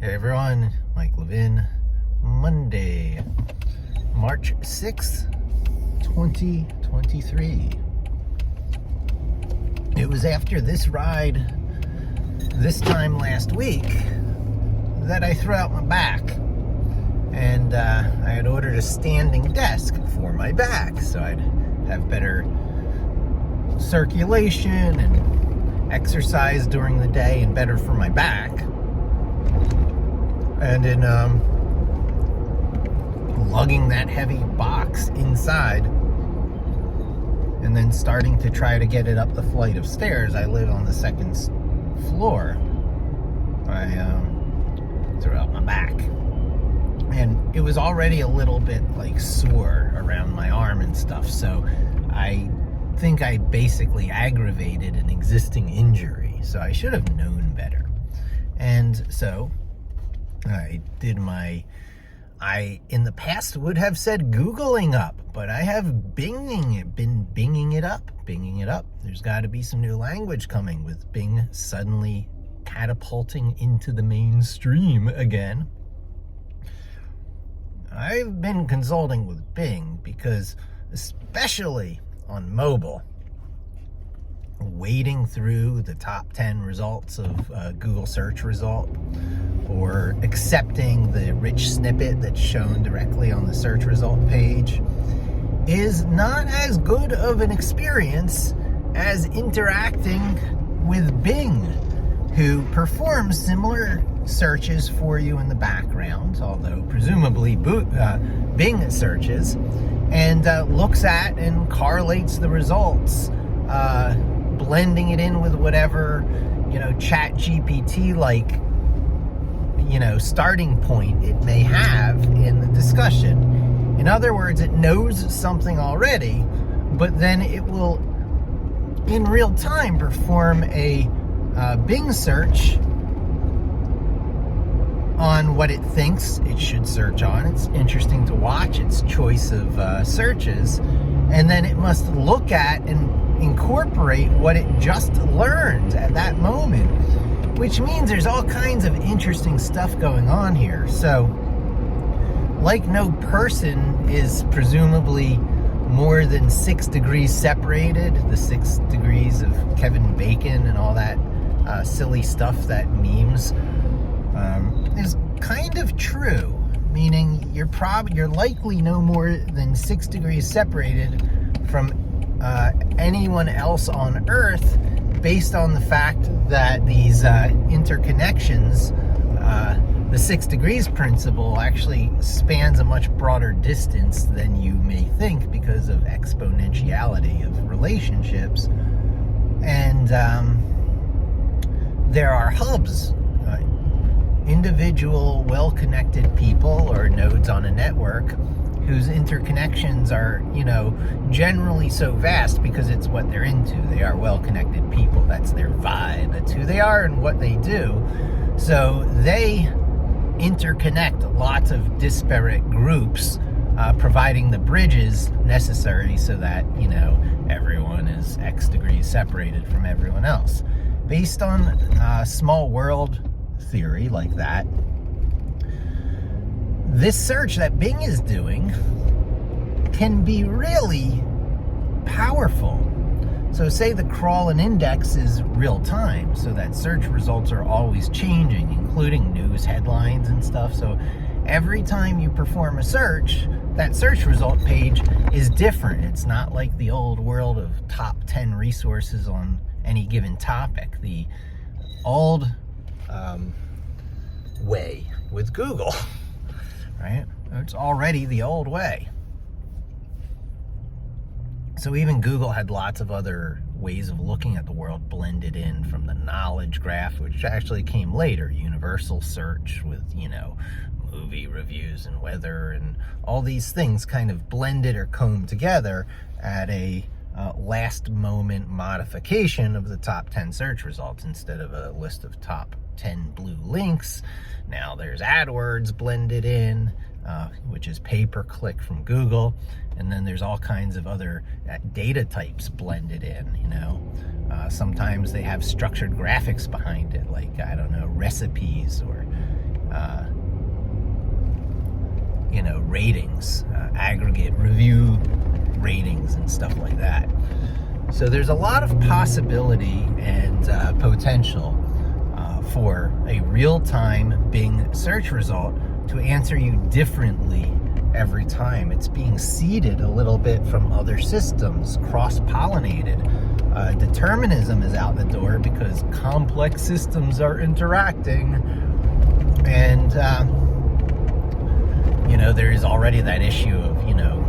Hey everyone, Mike Levin, Monday, March 6th, 2023. It was after this ride, this time last week, that I threw out my back. And I had ordered a standing desk for my back, so I'd have better circulation and exercise during the day and better for my back. And in lugging that heavy box inside and then starting to try to get it up the flight of stairs, I live on the second floor, I threw out my back. And it was already a little bit like sore around my arm and stuff, so I think I basically aggravated an existing injury, so I should have known better. And so I did I in the past would have said Googling up, but I have been binging it up. There's got to be some new language coming with Bing suddenly catapulting into the mainstream again. I've been consulting with Bing because, especially on mobile, wading through the top 10 results of Google search result, or accepting the rich snippet that's shown directly on the search result page, is not as good of an experience as interacting with Bing, who performs similar searches for you in the background, although presumably Bing searches, and looks at and correlates the results, blending it in with whatever, Chat GPT like, starting point it may have in the discussion. In other words, it knows something already, but then it will, in real time, perform a Bing search on what it thinks it should search on. It's interesting to watch its choice of searches, and then it must look at and incorporate what it just learned at that moment, which means there's all kinds of interesting stuff going on here. So, like no person is presumably more than 6 degrees separated, the 6 degrees of Kevin Bacon and all that silly stuff that memes, is kind of true, meaning you're likely no more than 6 degrees separated from anyone else on Earth, based on the fact that these interconnections, the 6 degrees principle actually spans a much broader distance than you may think because of exponentiality of relationships. And there are hubs, individual well-connected people or nodes on a network whose interconnections are, generally so vast because it's what they're into. They are well-connected people. That's their vibe. That's who they are and what they do. So they interconnect lots of disparate groups, providing the bridges necessary so that, everyone is X degrees separated from everyone else. Based on small world theory like that, this search that Bing is doing can be really powerful. So say the crawl and index is real time, so that search results are always changing, including news headlines and stuff. So every time you perform a search, that search result page is different. It's not like the old world of top 10 resources on any given topic. The old way with Google, right? It's already the old way. So even Google had lots of other ways of looking at the world blended in, from the knowledge graph, which actually came later, universal search with, movie reviews and weather and all these things kind of blended or combed together at a last moment modification of the top 10 search results. Instead of a list of top 10 blue links, now there's AdWords blended in, which is pay-per-click from Google, and then there's all kinds of other data types blended in. Sometimes they have structured graphics behind it, like, I don't know, recipes or ratings, aggregate review ratings and stuff like that. So there's a lot of possibility and potential for a real-time Bing search result to answer you differently every time. It's being seeded a little bit from other systems, cross-pollinated. Determinism is out the door because complex systems are interacting. And, there is already that issue of,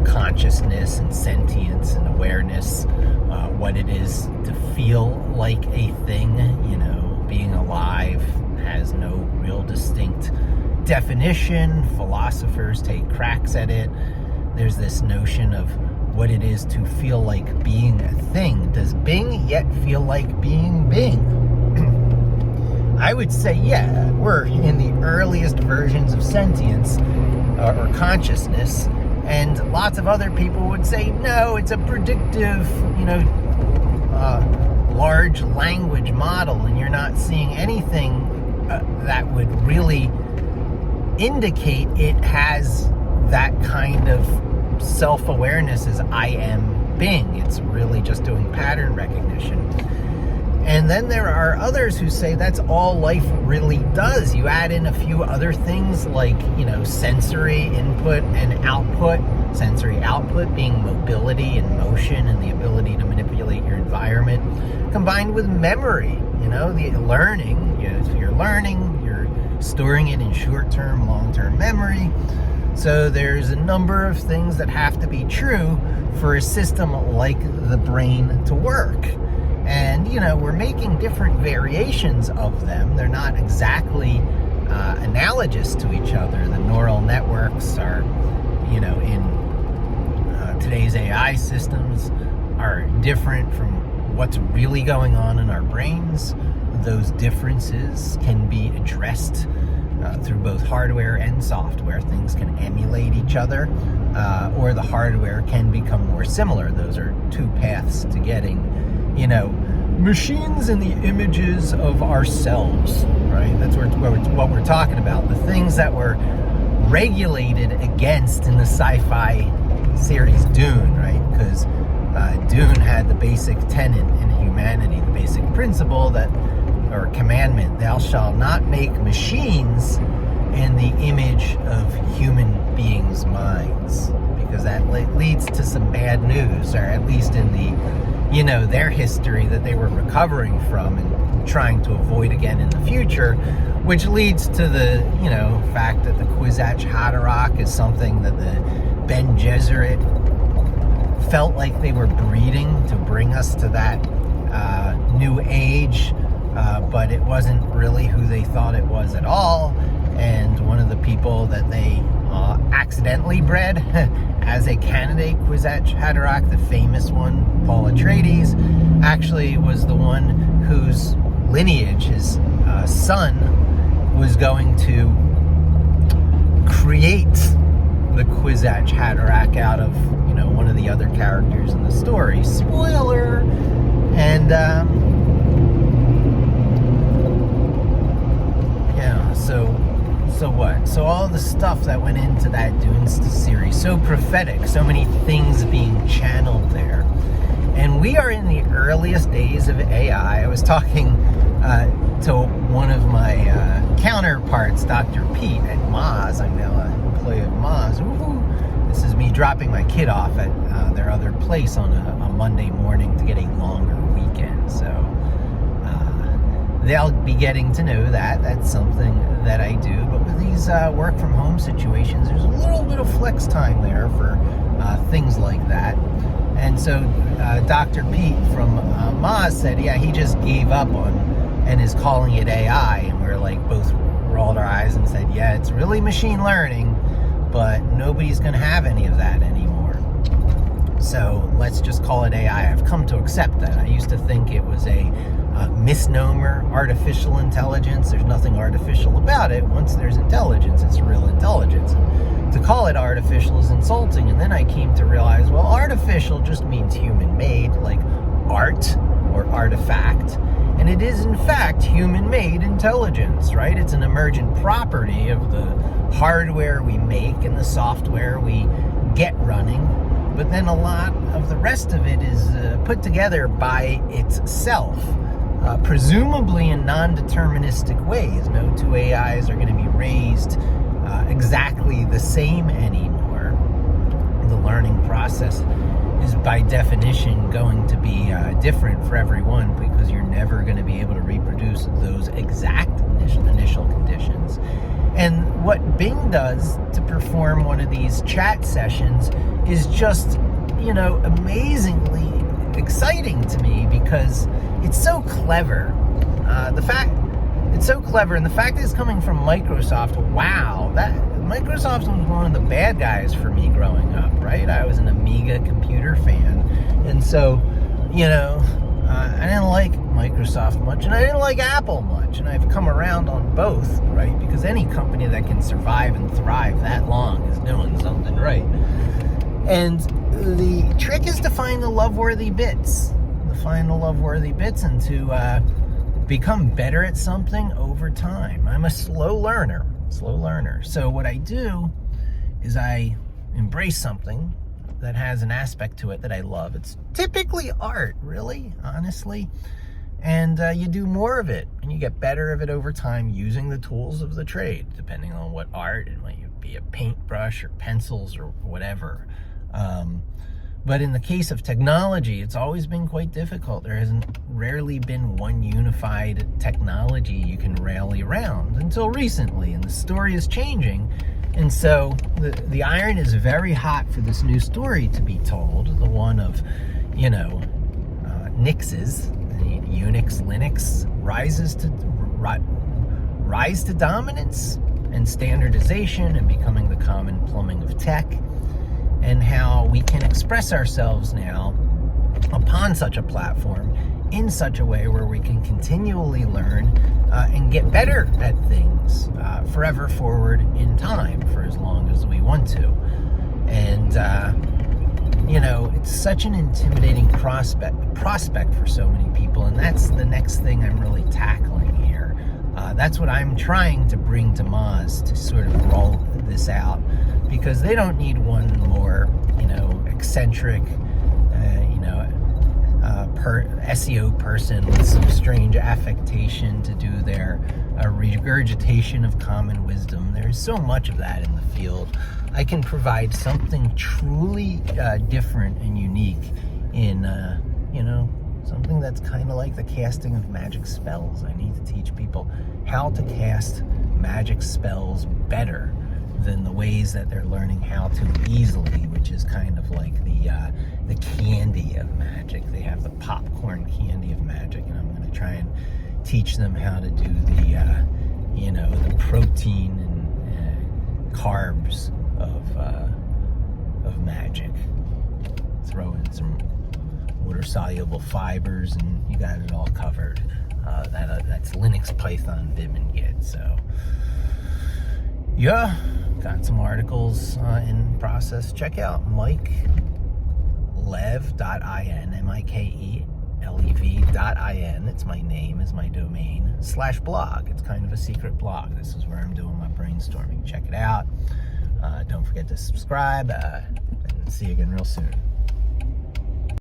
consciousness and sentience and awareness, what it is to feel like a thing. Being alive has no real distinct definition. Philosophers take cracks at it. There's this notion of what it is to feel like being a thing. Does Bing yet feel like being Bing? I would say, yeah, we're in the earliest versions of sentience or consciousness, and lots of other people would say, no, it's a predictive, large language model, and you're not seeing anything that would really indicate it has that kind of self-awareness as I am Bing. It's really just doing pattern recognition. And then there are others who say that's all life really does. You add in a few other things like, sensory input and output. Sensory output being mobility and motion and the ability to manipulate your environment, combined with memory, the learning. If you're learning, you're storing it in short-term, long-term memory. So there's a number of things that have to be true for a system like the brain to work. And, we're making different variations of them. They're not exactly analogous to each other. The neural networks are, in today's AI systems are different from what's really going on in our brains. Those differences can be addressed through both hardware and software. Things can emulate each other, or the hardware can become more similar. Those are two paths to getting, machines in the images of ourselves, right? That's what we're talking about. The things that were regulated against in the sci-fi series Dune, right? Because Dune had the basic tenet in humanity, the basic principle or commandment, thou shalt not make machines in the image of human beings' minds, because that leads to some bad news, or at least in the their history that they were recovering from and trying to avoid again in the future, which leads to the fact that the Kwisatz Haderach is something that the Ben Gesserit felt like they were breeding to bring us to that new age, but it wasn't really who they thought it was at all. And one of the people that they accidentally bred as a candidate, Kwisatz Haderach, the famous one, Paul Atreides, actually was the one whose lineage, his son, was going to create the Kwisatz Haderach out of, one of the other characters in the story. Spoiler! And, so what? So all the stuff that went into that Dune series, so prophetic, so many things being channeled there. And we are in the earliest days of AI. I was talking to one of my counterparts, Dr. Pete at Moz. I'm now an employee of Moz. Woo-hoo. This is me dropping my kid off at their other place on a Monday morning to get a longer weekend. So they'll be getting to know that. That's something that I do. But with these work from home situations, there's a little bit of flex time there for things like that. And so Dr. Pete from Moz said, yeah, he just gave up on and is calling it AI. And we're like, both rolled our eyes and said, yeah, it's really machine learning, but nobody's going to have any of that anymore. So let's just call it AI. I've come to accept that. I used to think it was a misnomer, artificial intelligence. There's nothing artificial about it. Once there's intelligence, it's real intelligence. And to call it artificial is insulting. And then I came to realize, well, artificial just means human-made, like art or artifact. And it is, in fact, human-made intelligence, right? It's an emergent property of the hardware we make and the software we get running. But then a lot of the rest of it is put together by itself, presumably in non-deterministic ways. No two AIs are going to be raised exactly the same anymore. The learning process is by definition going to be different for everyone, because you're never going to be able to reproduce those exact initial conditions. And what Bing does to perform one of these chat sessions is just, amazingly exciting to me, because it's so clever. It's so clever, and the fact that it's coming from Microsoft, wow, that Microsoft was one of the bad guys for me growing up, right? I was an Amiga computer fan, and so, I didn't like Microsoft much, and I didn't like Apple much, and I've come around on both, right? Because any company that can survive and thrive that long is doing something right. And the trick is to find the love-worthy bits, and to become better at something over time. I'm a slow learner. So what I do is I embrace something that has an aspect to it that I love. It's typically art, really, honestly. And you do more of it, and you get better of it over time using the tools of the trade, depending on what art. It might be a paintbrush or pencils or whatever. But in the case of technology, it's always been quite difficult. There hasn't rarely been one unified technology you can rally around until recently, and the story is changing. And so the iron is very hot for this new story to be told, the one of, Nixes, Unix, Linux, rise to dominance and standardization and becoming the common plumbing of tech, and how we can express ourselves now upon such a platform in such a way where we can continually learn and get better at things forever forward in time for as long as we want to. And, it's such an intimidating prospect for so many people, and that's the next thing I'm really tackling here. That's what I'm trying to bring to Moz to sort of roll this out, because they don't need one more, eccentric, SEO person with some strange affectation to do their regurgitation of common wisdom. There's so much of that in the field. I can provide something truly different and unique in, something that's kind of like the casting of magic spells. I need to teach people how to cast magic spells better than the ways that they're learning how to easily, which is kind of like the candy of magic. They have the popcorn candy of magic, and I'm going to try and teach them how to do the protein and carbs of magic. Throw in some water-soluble fibers, and you got it all covered. That's Linux, Python, Vim, and Git. So, yeah, got some articles in process. Check out mikelev.in, mikelev.in. It's my name, is my domain, /blog. It's kind of a secret blog. This is where I'm doing my brainstorming. Check it out. Don't forget to subscribe, and see you again real soon.